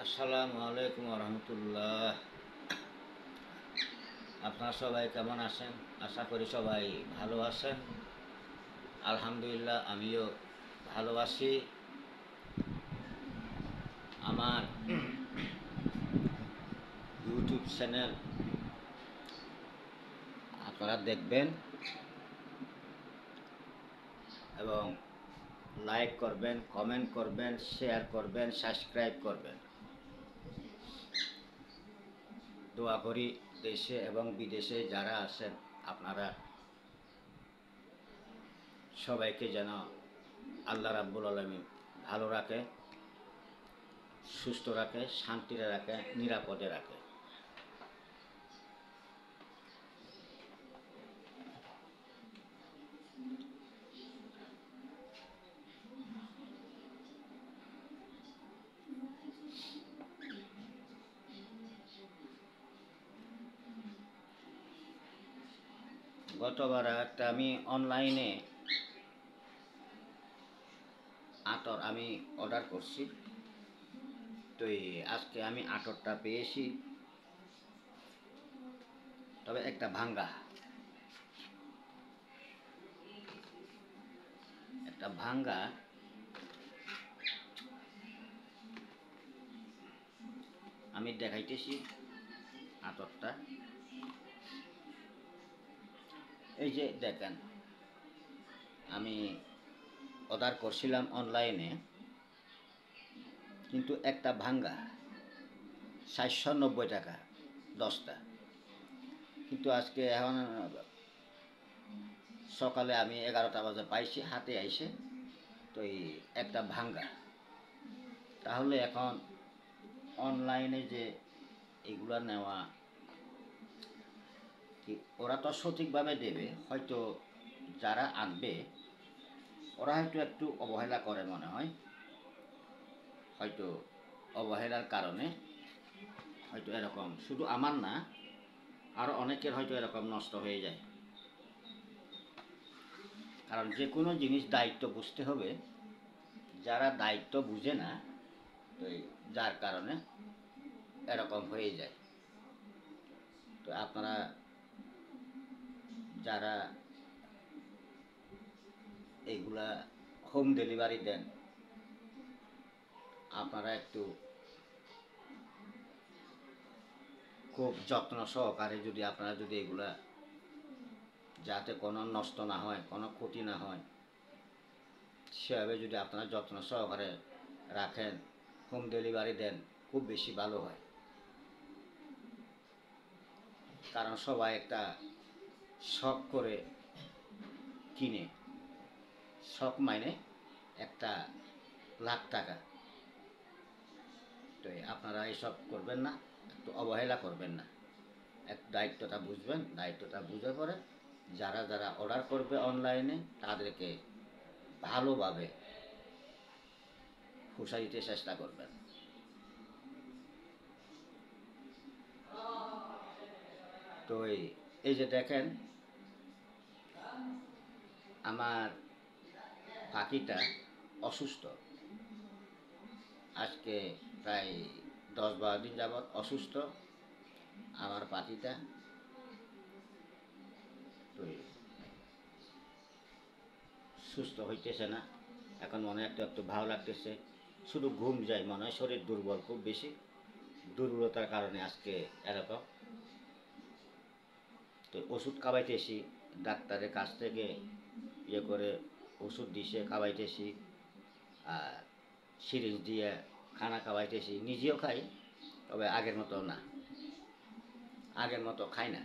আসসালামু আলাইকুম রহমতুল্লাহ। আপনারা সবাই কেমন আছেন? আশা করি সবাই ভালো আছেন। আলহামদুলিল্লাহ, আমিও ভালো আছি। আমার ইউটিউব চ্যানেল আপনারা দেখবেন এবং লাইক করবেন, কমেন্ট করবেন, শেয়ার করবেন, সাবস্ক্রাইব করবেন। দোয়া করি দেশে এবং বিদেশে যারা আছেন আপনারা সবাইকে যেন আল্লাহ রাব্বুল আলামিন ভালো রাখে, সুস্থ রাখে, শান্তিতে রাখে, নিরাপদে রাখে। গতবার একটা আমি অনলাইনে আতর আমি অর্ডার করছি, তো আজকে আমি আতরটা পেয়েছি, তবে একটা ভাঙ্গা আমি দেখাইতেছি আতরটা। এই যে দেখেন, আমি অর্ডার করছিলাম অনলাইনে, কিন্তু একটা ভাঙ্গা 790 টাকা 10টা। কিন্তু আজকে এখন সকালে আমি 11টা বাজে পাইছি, হাতে আইসে তো এই একটা ভাঙ্গা। তাহলে এখন অনলাইনে যে এগুলা নেওয়া, কি ওরা তো সঠিকভাবে দেবে, হয়তো যারা আনবে ওরা হয়তো একটু অবহেলা করে মনে হয়, হয়তো অবহেলার কারণে হয়তো এরকম, শুধু আমার না, আরও অনেকের হয়তো এরকম নষ্ট হয়ে যায়। কারণ যে কোনো জিনিস দায়িত্ব বুঝতে হবে, যারা দায়িত্ব বুঝে না, তো যার কারণে এরকম হয়ে যায়। তো আপনারা যারা এইগুলা হোম ডেলিভারি দেন, আপনারা একটু খুব যত্ন সহকারে যদি এগুলা, যাতে কোনো নষ্ট না হয়, কোনো ক্ষতি না হয়, সেভাবে যদি আপনারা যত্ন সহকারে রাখেন, হোম ডেলিভারি দেন, খুব বেশি ভালো হয়। কারণ সবাই একটা শখ করে কিনে, শখ মানে একটা লাখ টাকা। তো আপনারা এসব করবেন না, একটু অবহেলা করবেন না, এক দায়িত্বটা বুঝবেন, দায়িত্বটা বুঝে পরে যারা যারা অর্ডার করবে অনলাইনে তাদেরকে ভালোভাবে ফুসাই দিতে চেষ্টা করবেন। তো এই যে দেখেন, আমার পাখিটা অসুস্থ, আজকে প্রায় 10-12 দিন যাবৎ অসুস্থ আমার পাখিটা। তো সুস্থ হইতেছে না, এখন মনে একটু একটু ভালো লাগতেছে, শুধু ঘুম যায়, মনে হয় শরীর দুর্বল, খুব বেশি দুর্বলতার কারণে আজকে এরকম। তো ওষুধ খাওয়াইতেছি, ডাক্তারের কাছ থেকে ইয়ে করে ওষুধ দিছে, খাওয়াইতেছি, আর সিরিঞ্জ দিয়ে খানা খাওয়াইতেছি, নিজেও খাই, তবে আগের মতো না, আগের মতো খাই না।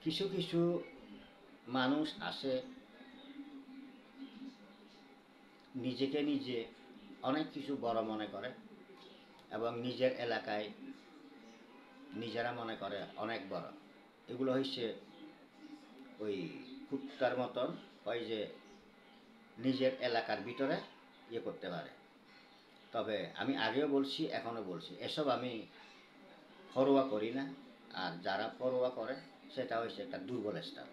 কিছু কিছু মানুষ আসে, নিজেকে নিজে অনেক কিছু বড় মনে করে এবং নিজের এলাকায় নিজেরা মনে করে অনেক বড়। এগুলো হচ্ছে ওই কুত্তার মতন, হয় যে নিজের এলাকার ভিতরে ইয়ে করতে পারে। তবে আমি আগেও বলছি, এখনও বলছি, এসব আমি পরোয়া করি না। আর যারা পরোয়া করে সেটা হচ্ছে একটা দুর্বল স্টার।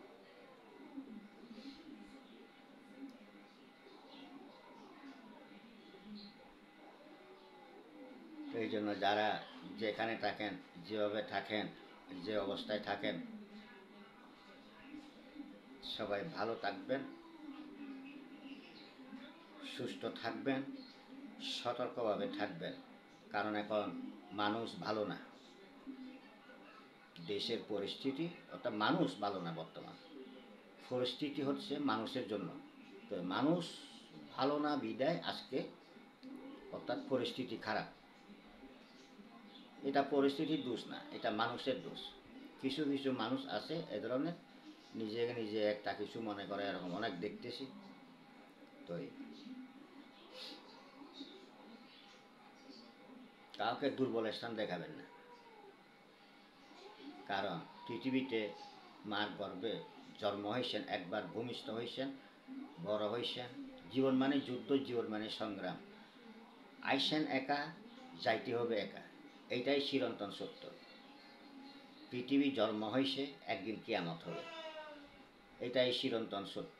এই জন্য যারা যেখানে থাকেন, যেভাবে থাকেন, যে অবস্থায় থাকেন, সবাই ভালো থাকবেন, সুস্থ থাকবেন, সতর্কভাবে থাকবেন। কারণ এখন মানুষ ভালো না, দেশের পরিস্থিতি অর্থাৎ মানুষ ভালো না। বর্তমান পরিস্থিতি হচ্ছে মানুষের জন্য, তো মানুষ ভালো না বিদায় আজকে অর্থাৎ পরিস্থিতি খারাপ। এটা পরিস্থিতির দোষ না, এটা মানুষের দোষ। কিছু কিছু মানুষ আছে এ ধরনের, নিজে একটা কিছু মনে করে, এরকম অনেক দেখতেছি। তো কাউকে দুর্বল স্থান দেখাবেন না। কারণ পৃথিবীতে মার গর্ভে জন্ম হয়েছেন, একবার ভূমিষ্ঠ হয়েছেন, বড় হয়েছেন। জীবন মানে যুদ্ধ, জীবন মানে সংগ্রাম। আইসেন একা, যাইতে হবে একা, এইটাই চিরন্তন সত্য। পৃথিবী জন্ম হয়েছে, একদিন কিয়ামত হবে, এটাই চিরন্তন সত্য।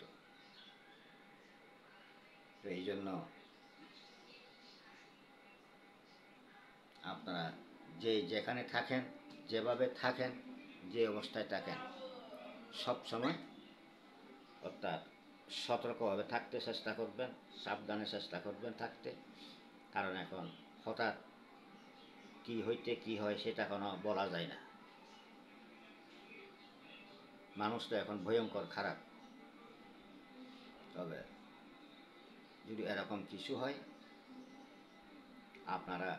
তো এই জন্য আপনারা যে যেখানে থাকেন, যেভাবে থাকেন, যে অবস্থায় থাকেন, সব সময় অর্থাৎ সতর্কভাবে থাকতে চেষ্টা করবেন, সাবধানে চেষ্টা করবেন থাকতে। কারণ এখন হঠাৎ কি হইতে কি হয় সেটা কোনো বলা যায় না। মানুষ তো এখন ভয়ঙ্কর খারাপ। তবে যদি এরকম কিছু হয়, আপনারা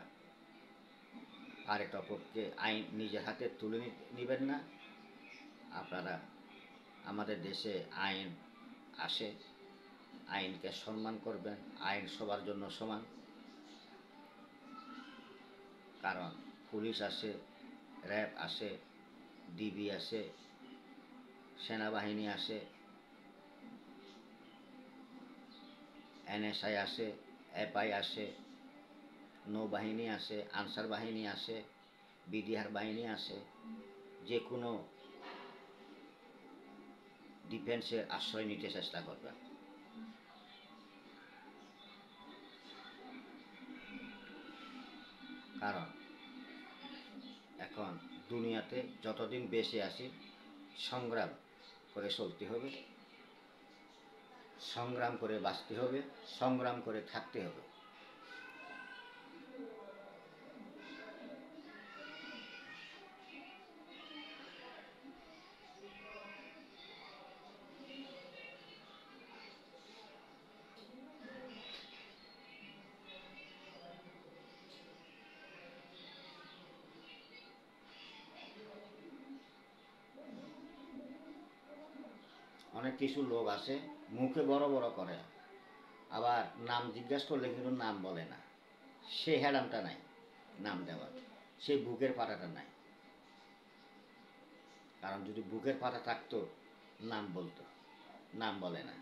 আরেক অপরকে আইন নিজের হাতে তুলে নেবেন না। আপনারা, আমাদের দেশে আইন আসে, আইনকে সম্মান করবেন। আইন সবার জন্য সমান। কারণ পুলিশ আসে, র্যাব আসে, ডিবি আসে, সেনাবাহিনী আসে, NSI আসে, FI আসে, নৌবাহিনী আসে, আনসার বাহিনী আসে, বিডিআর বাহিনী আসে। যে কোনো ডিফেন্সের আশ্রয় নিতে চেষ্টা করবেন। কারণ এখন দুনিয়াতে যতদিন বেঁচে আছি, সংগ্রাম করে চলতে হবে, সংগ্রাম করে বাঁচতে হবে, সংগ্রাম করে থাকতে হবে। অনেক কিছু লোক আছে, মুখে বড় বড় করে, আবার নাম জিজ্ঞাসা করলে কিন্তু নাম বলে না। সে হ্যাডামটা নাই নাম দেওয়ার, সে বুকের পাটাটা নাই। কারণ যদি বুকের পাটা থাকতো, নাম বলতো, নাম বলে না।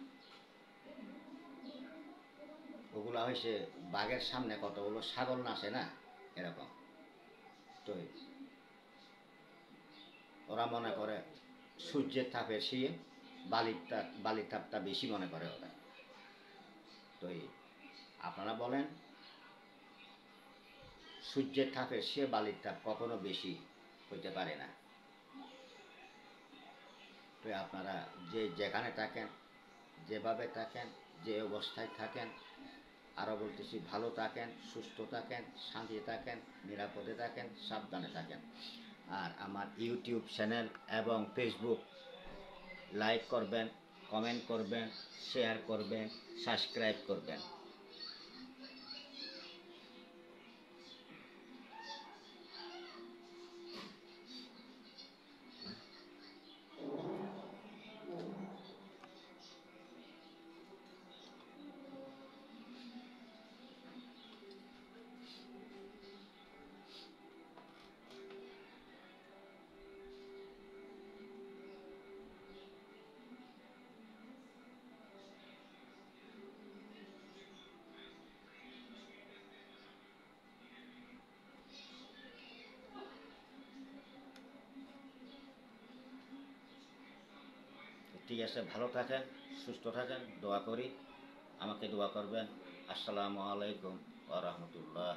ওগুলো হয়েছে বাঘের সামনে কতগুলো ছাগল নাচে না, এরকম। তো ওরা মনে করে সূর্যের তাপের চেয়ে বালির তাপটা বেশি মনে করে ওরা। তো আপনারা বলেন, সূর্যের তাপের চেয়ে বালির তাপ কখনো বেশি হইতে পারে না। তো আপনারা যে যেখানে থাকেন, যেভাবে থাকেন, যে অবস্থায় থাকেন, আরও বলতেছি ভালো থাকেন, সুস্থ থাকেন, শান্তিতে থাকেন, নিরাপদে থাকেন, সাবধানে থাকেন। আর আমার ইউটিউব চ্যানেল এবং ফেসবুক লাইক করবেন, কমেন্ট করবেন, শেয়ার করবেন, সাবস্ক্রাইব করবেন। ঠিক আছে, ভালো থাকেন, সুস্থ থাকেন, দোয়া করি, আমাকে দোয়া করবেন। আসসালামু আলাইকুম ওয়া রাহমাতুল্লাহ।